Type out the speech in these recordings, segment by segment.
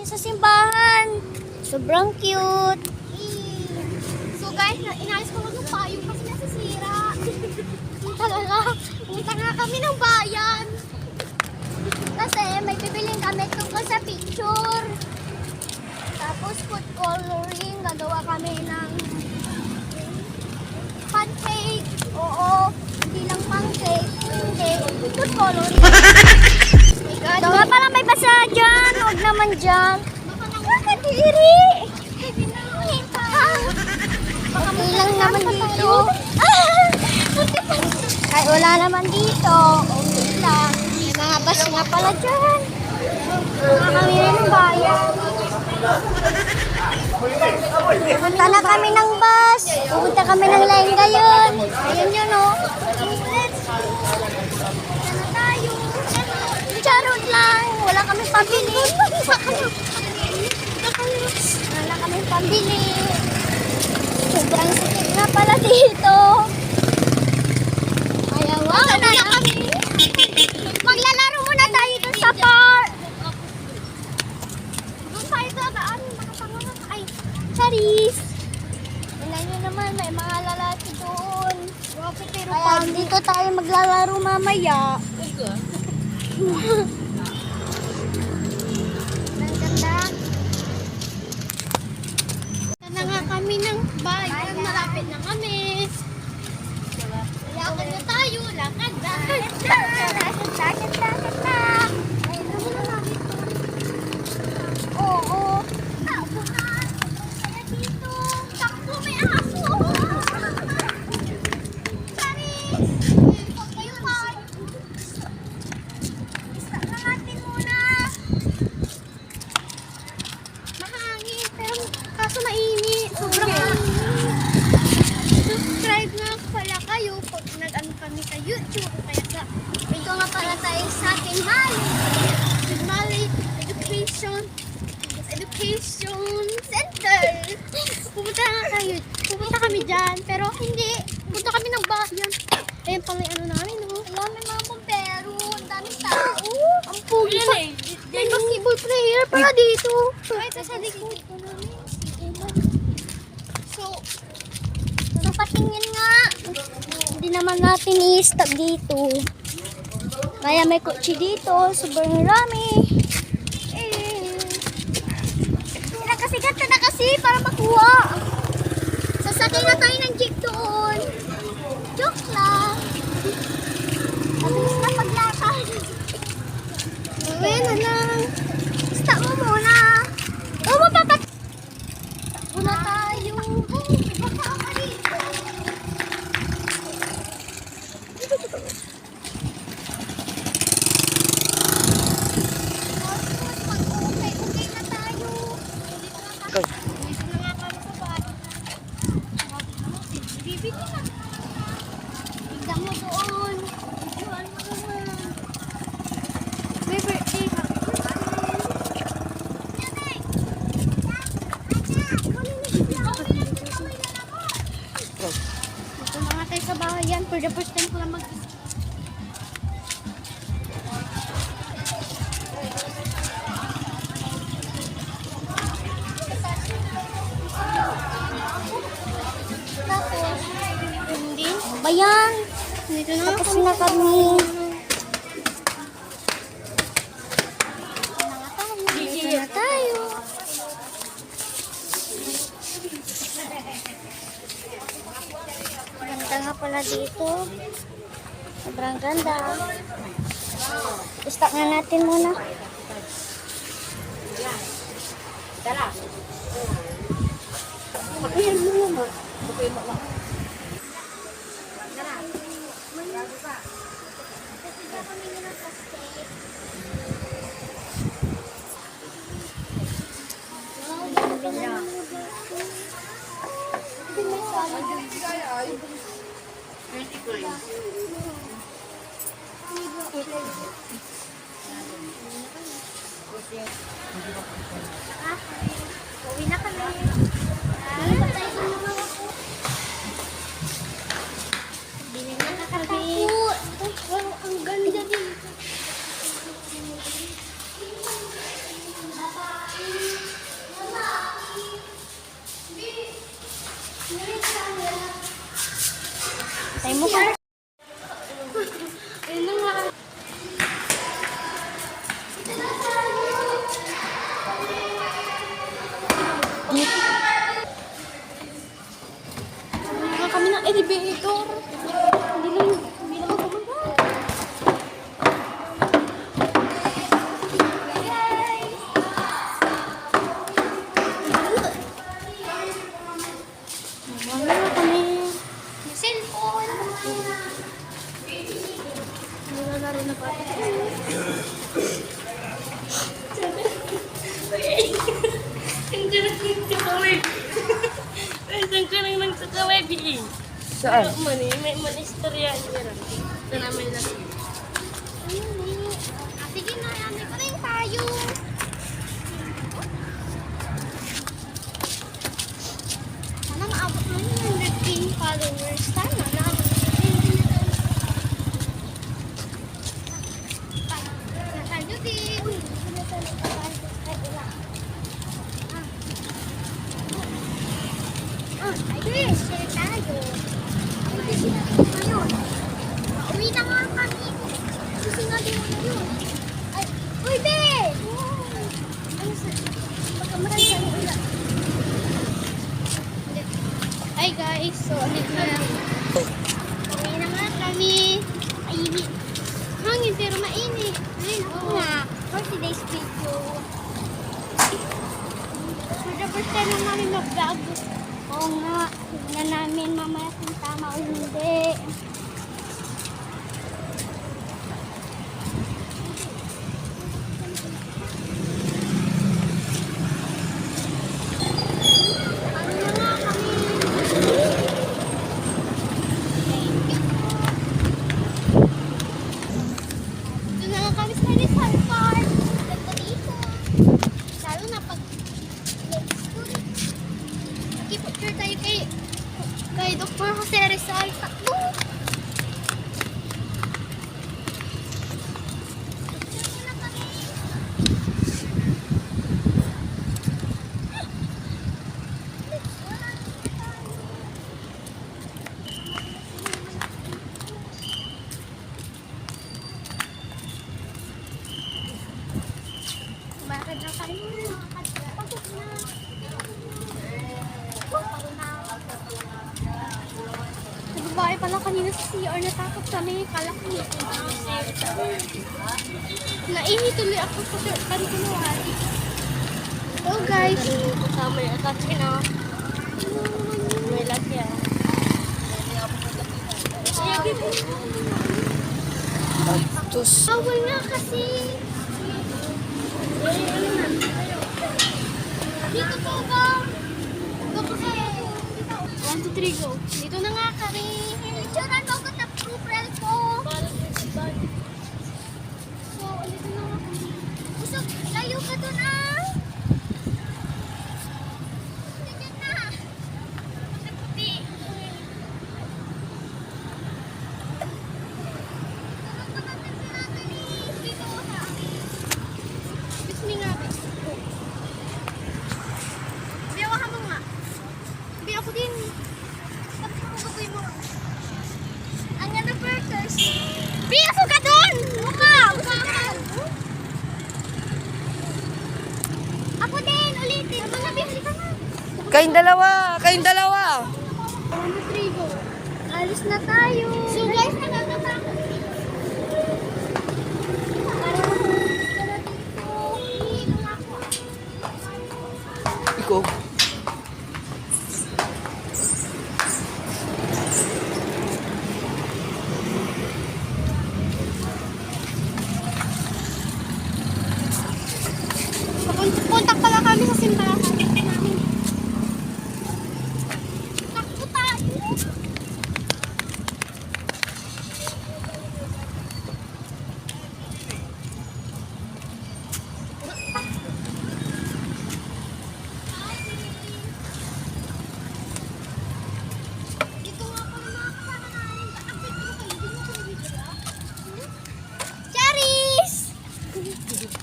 kami sa simbahan. Sobrang cute. So guys, inalis ko lang yung payong kasi nasisira. Talaga, punta nga kami ng bayan. Kasi may bibiling kami tungkol sa picture. Tapos food coloring, gagawa kami ng pancake. Oo, hindi lang pancake. Hindi, food coloring. My God. So nga pala may basa dyan. Huwag naman dyan. Baka nang Nakadiri. okay lang naman dito. Ay, wala naman dito. Okay lang. May mga bus nga pala dyan. Kami rin ng bayan. Pupunta na kami ng bus. Pupunta kami ng line ngayon. Ayun yun, oh. Sana tayo. Charot lang. Wala kami pambili. Wala kami pambili. Sobrang sikip na pala dito. Kaya wala na kami. Maglalaro muna tayo dun sa park. Doon tayo dadaan. Nakapanga. Ay, Charis. Tingnan nyo naman, may mga lalaki doon. grabe pero Kaya dito tayo maglalaro mamaya. ang ganda. Na nga kami ng bayan. Malapit na kami. Lakad na tayo. Lakad na. Ayun naman na namin. Oo. Takbo na. Kaya dito. Takbo, may aso. Charis. Kayo pa. Start na natin muna. Mahangin. Pero kaso mainit. Sobrang mainit. Subscribe na pala kayo pag nag-ano kami sa YouTube. Kaya sa ito nga pala tayo sa Kinmali Education Center. Pupunta nga kayo. Pupunta kami dyan. Pero hindi. Pupunta kami ng bayan. Ayun pala yung ano namin. Oh. Alam, may mga bombero. Ang daming tao. Ang pugi pa. May basketball player pala dito. Ay, ito sa likod. So, Patingin nga. Hindi naman natin i-stop dito. Kaya may kotse dito. Sobrang rami. Nakasigat ka na kasi para makuha. Sasakay na tayo ng jeep doon. Joke lang. Mabilis na paglakad. Ayan na lang. Stop mo muna. Oo, mapapat. Muna tayo. Baka ako dito. Okay na tayo. Dito na nga kami sa bahay. Bibili na. Tignan mo doon. Videoan mo naman. May birthday. Happy birthday. Dito na nga tayo sa bahay yan. For the first time ko lang mag Tapos, hindi. Bayan. Dito na Tapos na kami. Dito na tayo. Ganda nga pala dito. Sobrang ganda. Stop nga natin muna. Ayan mo naman. Uwi na kami. Bili na kami. Wow, ang ganda dito. Tayo mo ka. Ayun na nga. Nga kami ng elevator. Hindi naman bumaba. Wala na kami. May cellphone. Nilalaro na pa. Hindi na nagsakamay. Isang ka lang nagsakamay, Bili. Saan? May istorya niya lang. Ito namin lang. Sige na, yan ko na yung tayo. Sana maabot mo yung 100k followers. Sana na. Tayo din. Ay, share tayo. Ayun. Uwi na nga kami. Susunodin mo na yun. Ay, uy, be! Ano sa... Baka marami kami ulan. Hi guys, so ulit na lang. Uwi na nga kami. Mainit. Hangin pero mainit. Ay, naku nga. For today's video. For the first time na namin mag-vlog. Oo nga. Tignan namin mamaya kung tama o hindi. Ano na nga kami? Ito na nga kami sa Rizal Park. Ganda dito. Lalo na pag nag-picture tayo kay Dr. Jose Rizal. Takbo! Picture muna kami. Bakit na tayo? Pagod na. Nagbabae pala kanina sa CR. Natakot kami. Kala ko nainit tuloy ako sa kanikunuwari. So guys. Kasama yung attach na. May lakya. Bawal nga kasi. Dito po ba? Go po kayo. 1, 2, 3, go. Dito na nga kami. Picturean mo ko na profile ko. So, dito na nga kami. Usok, layo ka doon ah. Ganyan na. Puti. Dito sa amin. Bismi nga, bis. Biyawahan mo nga. Bi ako din. Pagkakukutoy mo. Ang ganda burgers. Bi, ako ka doon! Mukha! Ako din, ulitin. Mga bi, halika na. Kayong dalawa! Kayong dalawa! 1, 2, 3, go. Alis na tayo. So guys, nakakatakot. Ikaw. Punta pala kami sa simbahan. Takbo tayo. Dito nga pala mga kasama namin. Update ko kayo. Hindi mo ko nabibigla. Charis!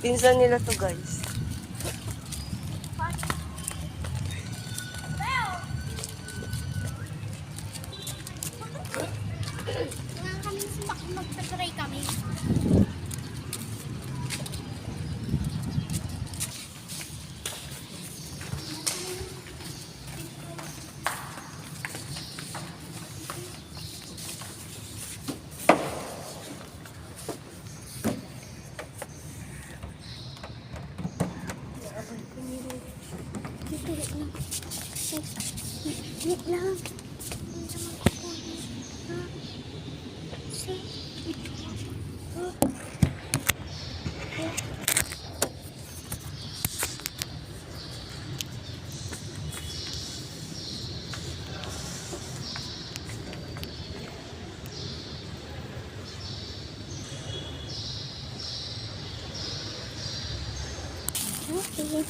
Pinsan nila to, guys. Wait lang. Okay.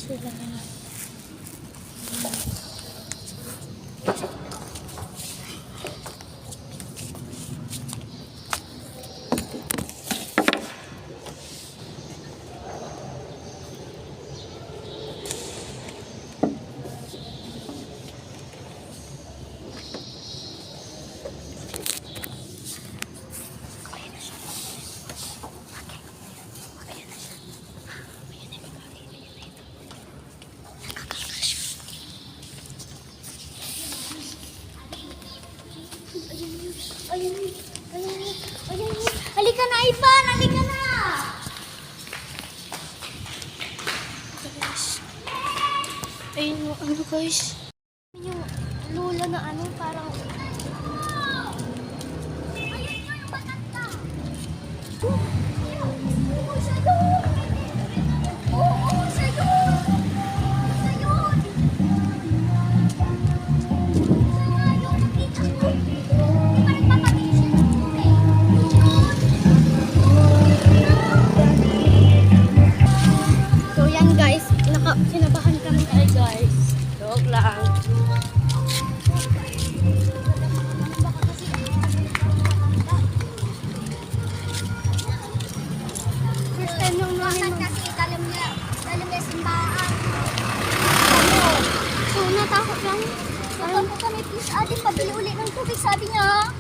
Sila. Ayun, ayun, ayun. Halika na, Ivan! Halika na! Ayun mo, ano guys? Yung lula na ano, parang... Ayun yung matanda. Oo, siya yun. Oo, siya yun. Siya yun. Siya nga yung nakita ko. Di ba nagpapabili siya ng tubig? So yan guys, kinabahan kami ay guys. Joke lang. First time nung namin kasi dalim niya simbahan. So natakot lang. Sabi ko kami, please ate, pabili ulit ng tubig, sabi niya.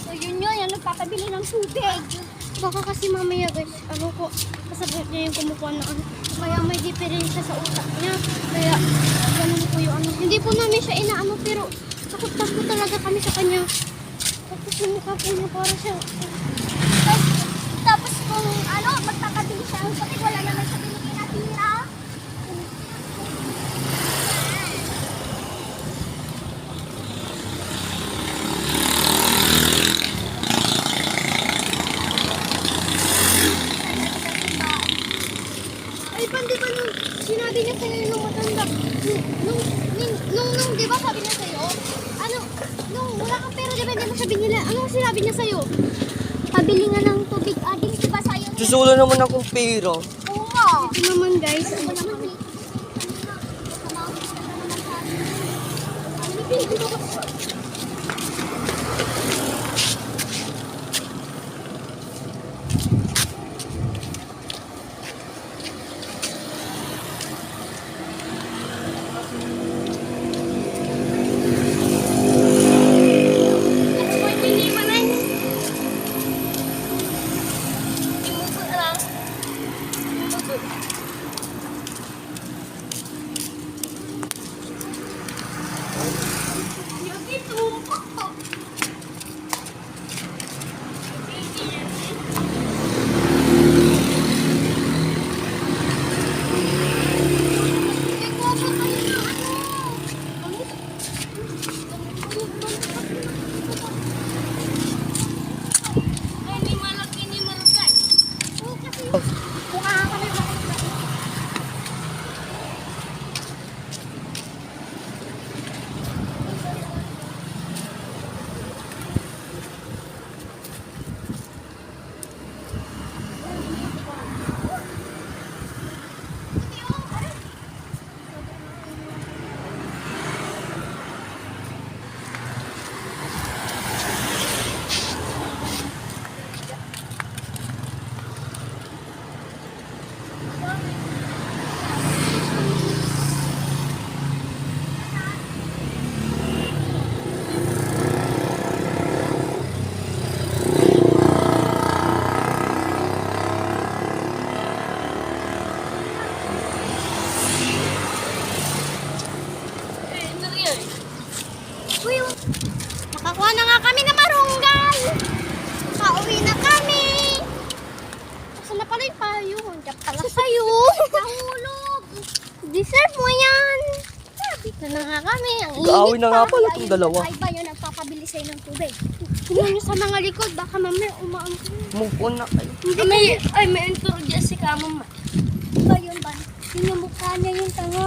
So yun yung nagpapabili ng tubig. Baka kasi mamaya guys, ano ko, kasabot niya yung kumukuha na ano. Kaya may diferensya sa utak niya. Kaya ganun po yung ano. Hindi po namin siya inaano pero takot-takot talaga kami sa kanya. Tapos yung mukha po niya para siya. Tapos kung ano, magpapabili siya ng tubig, wala naman sa binigay na tira. Ay, pandi ba nung sinabi niya sa'yo yung matanda? Nung, di ba sabi niya sa'yo? Ano, nung wala kang pera, di ba hindi mo sabi nila? Ano sinabi niya sa'yo? Pabili nga ng tubig, ading, di ba sa'yo? Susulo naman akong pera. Oo nga. Ito naman guys, Ano ano naman, Serve mo yan. Ito na nga kami. Ang Kaaway init na nga pa. pala itong dalawa. Ay ba yun nagpapabili sa'yo ng tubig? Tingnan nyo sa mga likod. Baka mamaya umaan ko. Move on na kayo. May intro dyan si Kamama. Ba yun ba? Yung mukha niya yung tanga.